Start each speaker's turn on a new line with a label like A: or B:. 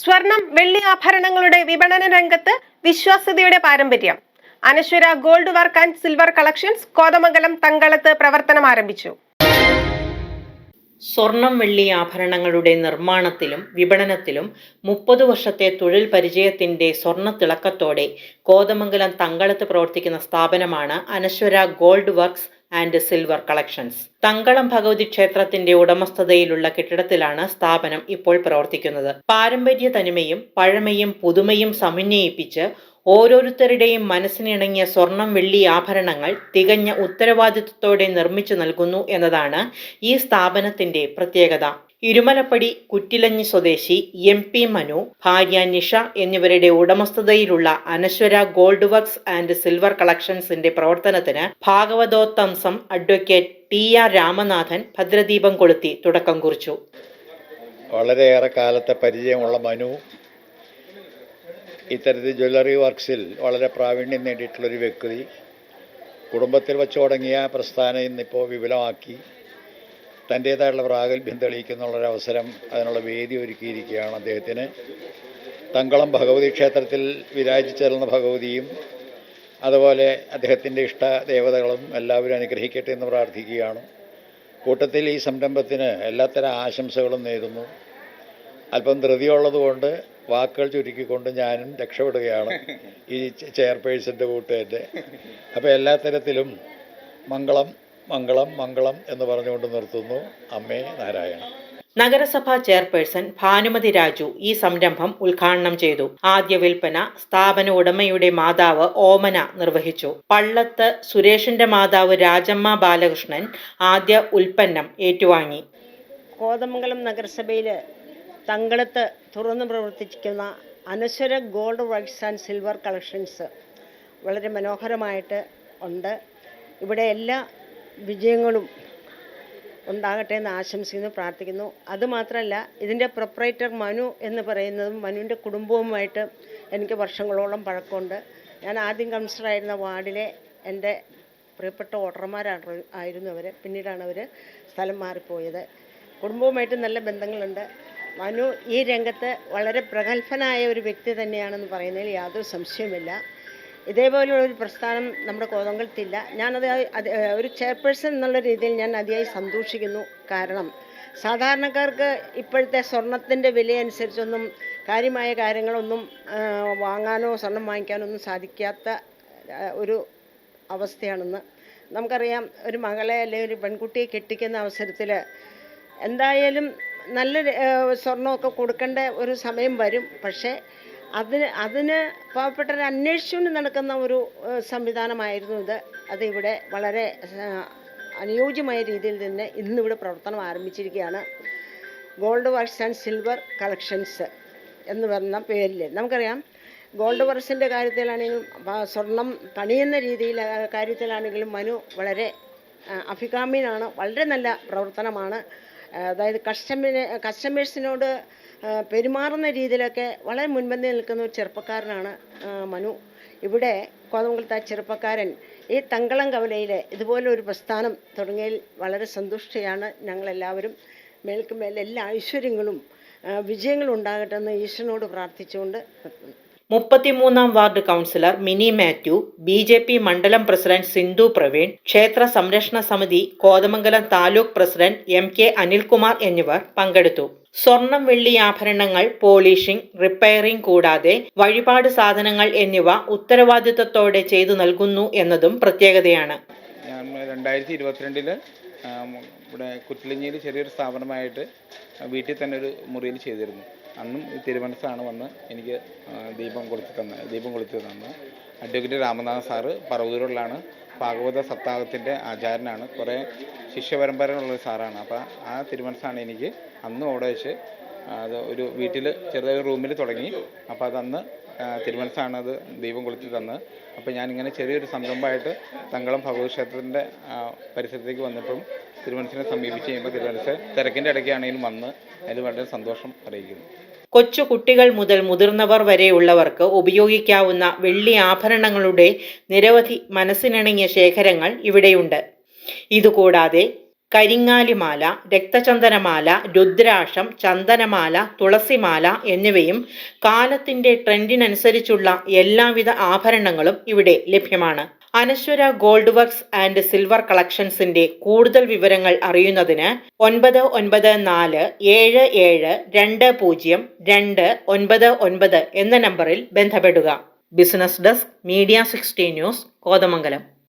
A: സ്വർണം വെള്ളി ആഭരണങ്ങളുടെ വിപണന രംഗത്ത് വിശ്വാസ്യതയുടെ പാരമ്പര്യം. Anashwara gold work and silver collections Kothamangalam തങ്കളത്ത് പ്രവർത്തനം ആരംഭിച്ചു.
B: സ്വർണം വെള്ളി ആഭരണങ്ങളുടെ നിർമ്മാണത്തിലും വിപണനത്തിലും 30 വർഷത്തെ തൊഴിൽ പരിചയത്തിന്റെ സ്വർണ്ണത്തിളക്കത്തോടെ കോതമംഗലം തങ്കളത്ത് പ്രവർത്തിക്കുന്ന സ്ഥാപനമാണ് Anashwara gold works and silver collections. Thankalam Bhagavathi ക്ഷേത്രത്തിന്റെ ഉടമസ്ഥതയിലുള്ള കെട്ടിടത്തിലാണ് സ്ഥാപനം ഇപ്പോൾ പ്രവർത്തിക്കുന്നത്. പാരമ്പര്യ തനിമയും പഴമയും പുതുമയും സമന്വയിപ്പിച്ച് ഓരോരുത്തരുടെയും മനസ്സിനിണങ്ങിയ സ്വർണം വെള്ളി ആഭരണങ്ങൾ തികഞ്ഞ ഉത്തരവാദിത്വത്തോടെ നിർമ്മിച്ചു നൽകുന്നു എന്നതാണ് ഈ സ്ഥാപനത്തിന്റെ പ്രത്യേകത. ഇരുമലപ്പടി കുറ്റിലഞ്ഞി സ്വദേശി MP മനു, ഭാര്യ നിഷ എന്നിവരുടെ ഉടമസ്ഥതയിലുള്ള അനശ്വര ഗോൾഡ് വർക്ക്സ് ആൻഡ് സിൽവർ കളക്ഷൻസിന്റെ പ്രവർത്തനത്തിന് ഭാഗവതോത്തംസം അഡ്വക്കേറ്റ് TR രാമനാഥൻ ഭദ്രദീപം കൊളുത്തി തുടക്കം കുറിച്ചു.
C: വളരെയേറെ കാലത്തെ പരിചയമുള്ള മനു ഇത്തരത്തിൽ ജ്വല്ലറി വർക്ക്സിൽ വളരെ പ്രാവീണ്യം നേടിയിട്ടുള്ളൊരു വ്യക്തി. കുടുംബത്തിൽ വച്ചു തുടങ്ങിയ പ്രസ്ഥാനം ഇന്നിപ്പോൾ വിപുലമാക്കി തൻ്റേതായുള്ള പ്രാഗൽഭ്യം തെളിയിക്കുന്നുള്ളൊരവസരം, അതിനുള്ള വേദി ഒരുക്കിയിരിക്കുകയാണ് അദ്ദേഹത്തിന്. തങ്കളം ഭഗവതി ക്ഷേത്രത്തിൽ വിരാജിച്ചിരുന്ന ഭഗവതിയും അതുപോലെ അദ്ദേഹത്തിൻ്റെ ഇഷ്ട ദേവതകളും എല്ലാവരും അനുഗ്രഹിക്കട്ടെ എന്ന് പ്രാർത്ഥിക്കുകയാണ്. കൂട്ടത്തിൽ ഈ സംരംഭത്തിന് എല്ലാത്തരം ആശംസകളും നേരുന്നു. അല്പം ധൃതിയുള്ളതുകൊണ്ട് വാക്കുകൾ ചുരുക്കിക്കൊണ്ട് ഞാനും രക്ഷപ്പെടുകയാണ് ഈ ചെയർപേഴ്സൻ്റെ കൂട്ടുകാരുടെ. അപ്പോൾ എല്ലാ തരത്തിലും മംഗളം മംഗളം മംഗളം എന്ന് പറഞ്ഞുകൊണ്ട് നിർത്തുന്നു. അമ്മേ നാരായണ.
B: നഗരസഭാ ചെയർപേഴ്സൺ ഭാനുമതി രാജു ഈ സംരംഭം ഉദ്ഘാടനം ചെയ്തു. ആദ്യ വിൽപ്പന സ്ഥാപന ഉടമയുടെ മാതാവ് ഓമന നിർവഹിച്ചു. പള്ളത്ത് സുരേഷിന്റെ മാതാവ് രാജമ്മ ബാലകൃഷ്ണൻ ആദ്യ ഉൽപ്പന്നം ഏറ്റുവാങ്ങി.
D: കോതമംഗലം നഗരസഭയിൽ തങ്കളത്ത് തുറന്നു പ്രവർത്തിക്കുന്ന Anashwara gold works and silver collections വളരെ മനോഹരമായിട്ട് ഉണ്ട്. ഇവിടെ എല്ലാ വിജയങ്ങളും ഉണ്ടാകട്ടെ എന്ന് ആശംസിക്കുന്നു, പ്രാർത്ഥിക്കുന്നു. അതുമാത്രമല്ല, ഇതിൻ്റെ പ്രൊപ്പറേറ്റർ മനു എന്ന് പറയുന്നതും മനുവിൻ്റെ കുടുംബവുമായിട്ട് എനിക്ക് വർഷങ്ങളോളം പഴക്കമുണ്ട്. ഞാൻ ആദ്യം കൗൺസിലറായിരുന്ന വാർഡിലെ എൻ്റെ പ്രിയപ്പെട്ട വോട്ടർമാരായിരുന്നു അവർ. പിന്നീടാണ് അവർ സ്ഥലം മാറിപ്പോയത്. കുടുംബവുമായിട്ട് നല്ല ബന്ധങ്ങളുണ്ട്. മനു ഈ രംഗത്ത് വളരെ പ്രഗത്ഭനായ ഒരു വ്യക്തി തന്നെയാണെന്ന് പറയുന്നതിൽ യാതൊരു സംശയവുമില്ല. ഇതേപോലെയുള്ളൊരു പ്രസ്ഥാനം നമ്മുടെ കോതമംഗലത്തില്ല. ഞാനത് ഒരു ചെയർപേഴ്സൺ എന്നുള്ള രീതിയിൽ ഞാൻ അതിയായി സന്തോഷിക്കുന്നു. കാരണം സാധാരണക്കാർക്ക് ഇപ്പോഴത്തെ സ്വർണത്തിൻ്റെ വിലയനുസരിച്ചൊന്നും കാര്യമായ കാര്യങ്ങളൊന്നും വാങ്ങാനോ സ്വർണം വാങ്ങിക്കാനോ ഒന്നും സാധിക്കാത്ത ഒരു അവസ്ഥയാണെന്ന് നമുക്കറിയാം. ഒരു മകളെ അല്ലെങ്കിൽ ഒരു പെൺകുട്ടിയെ കെട്ടിക്കുന്ന അവസരത്തിൽ എന്തായാലും നല്ല സ്വർണ്ണമൊക്കെ കൊടുക്കേണ്ട ഒരു സമയം വരും. പക്ഷേ അതിന് പാവപ്പെട്ടവരെ അന്വേഷിച്ചുകൊണ്ട് നടക്കുന്ന ഒരു സംവിധാനമായിരുന്നു ഇത്. അതിവിടെ വളരെ അനുയോജ്യമായ രീതിയിൽ തന്നെ ഇന്നിവിടെ പ്രവർത്തനം ആരംഭിച്ചിരിക്കുകയാണ്. Gold works and silver collections എന്ന് പറയുന്ന പേരിൽ നമുക്കറിയാം. ഗോൾഡ് വർക്ക്സിൻ്റെ കാര്യത്തിലാണെങ്കിലും സ്വർണം പണിയുന്ന കാര്യത്തിലാണെങ്കിലും മനു വളരെ അഭികാമ്യനാണ്. വളരെ നല്ല പ്രവർത്തനമാണ്. അതായത് കസ്റ്റമേഴ്സിനോട് പെരുമാറുന്ന രീതിയിലൊക്കെ വളരെ മുൻപന്തി നിൽക്കുന്ന ഒരു ചെറുപ്പക്കാരനാണ് മനു. ഇവിടെ കോതമംഗലത്തെ ചെറുപ്പക്കാരൻ ഈ തങ്കളം കവലയിൽ ഇതുപോലെ ഒരു പ്രസ്ഥാനം തുടങ്ങിയതിൽ വളരെ സന്തുഷ്ടയാണ് ഞങ്ങളെല്ലാവരും. മേൽക്കുമേൽ എല്ലാ ഐശ്വര്യങ്ങളും വിജയങ്ങളും ഉണ്ടാകട്ടെ എന്ന് ഈശ്വരനോട് പ്രാർത്ഥിച്ചുകൊണ്ട്
B: 33-ാം ward councillor mini Mathew, BJP മണ്ഡലം പ്രസിഡന്റ് സിന്ധു പ്രവീൺ, ക്ഷേത്ര സംരക്ഷണ സമിതി കോതമംഗലം താലൂക്ക് പ്രസിഡന്റ് MK അനിൽകുമാർ എന്നിവർ പങ്കെടുത്തു. സ്വർണം വെള്ളി ആഭരണങ്ങൾ പോളിഷിംഗ്, റിപ്പയറിംഗ് കൂടാതെ വഴിപാട് സാധനങ്ങൾ എന്നിവ ഉത്തരവാദിത്വത്തോടെ ചെയ്തു നൽകുന്നു എന്നതും പ്രത്യേകതയാണ്.
E: ഞാൻ 2022 ഇവിടെ കുറ്റിലഞ്ഞിയിൽ ചെറിയൊരു സ്ഥാപനമായിട്ട് വീട്ടിൽ തന്നെ ഒരു മുറിയിൽ ചെയ്തിരുന്നു. അന്നും ഈ തിരുവനന്തപുരത്താണ് വന്ന് എനിക്ക് ദീപം കൊളുത്തി തന്നു. അഡ്വക്കേറ്റ് രാമനാഥൻ സാറ് പറവൂരിലാണ്. ഭാഗവത സപ്താഹത്തിൻ്റെ ആചാര്യനാണ്. കുറേ ശിഷ്യപരമ്പരയുള്ളൊരു സാറാണ്. അപ്പോൾ ആ തിരുവനന്തപുരത്താണ് എനിക്ക് അന്നും അവിടെ വെച്ച് അത് ഒരു വീട്ടിൽ ചെറിയൊരു റൂമിൽ തുടങ്ങി. അപ്പോൾ അതന്ന് തിരുവനന്തപുരത്താണ് അത് ദീപം കൊളുത്തി തന്നത്. അപ്പോൾ ഞാനിങ്ങനെ ചെറിയൊരു സംരംഭമായിട്ട് തങ്കളം ഭഗവതി ക്ഷേത്രത്തിൻ്റെ പരിസരത്തേക്ക് വന്നപ്പോഴും തിരുവനന്തപുരത്തിനെ സമീപിച്ച് കഴിയുമ്പോൾ തിരുവനന്തപുരത്തെ തിരക്കിൻ്റെ ഇടയ്ക്കാണെങ്കിലും വന്ന് അതിൽ വളരെ സന്തോഷം അറിയിക്കുന്നു.
B: കൊച്ചു കുട്ടികൾ മുതൽ മുതിർന്നവർ വരെയുള്ളവർക്ക് ഉപയോഗിക്കാവുന്ന വെള്ളി ആഭരണങ്ങളുടെ നിരവധി മനസ്സിനിണങ്ങിയ ശേഖരങ്ങൾ ഇവിടെയുണ്ട്. ഇതുകൂടാതെ കരിങ്ങാലിമാല, രക്തചന്ദനമാല, രുദ്രാക്ഷം, ചന്ദനമാല, തുളസിമാല എന്നിവയും കാലത്തിന്റെ ട്രെൻഡിനനുസരിച്ചുള്ള എല്ലാവിധ ആഭരണങ്ങളും ഇവിടെ ലഭ്യമാണ്. അനശ്വര ഗോൾഡ് വർക്ക്സ് ആൻഡ് സിൽവർ കളക്ഷൻസിന്റെ കൂടുതൽ വിവരങ്ങൾ അറിയുന്നതിന് 9947720299 എന്ന നമ്പറിൽ ബന്ധപ്പെടുക. Business desk, media 60 news, Kothamangalam.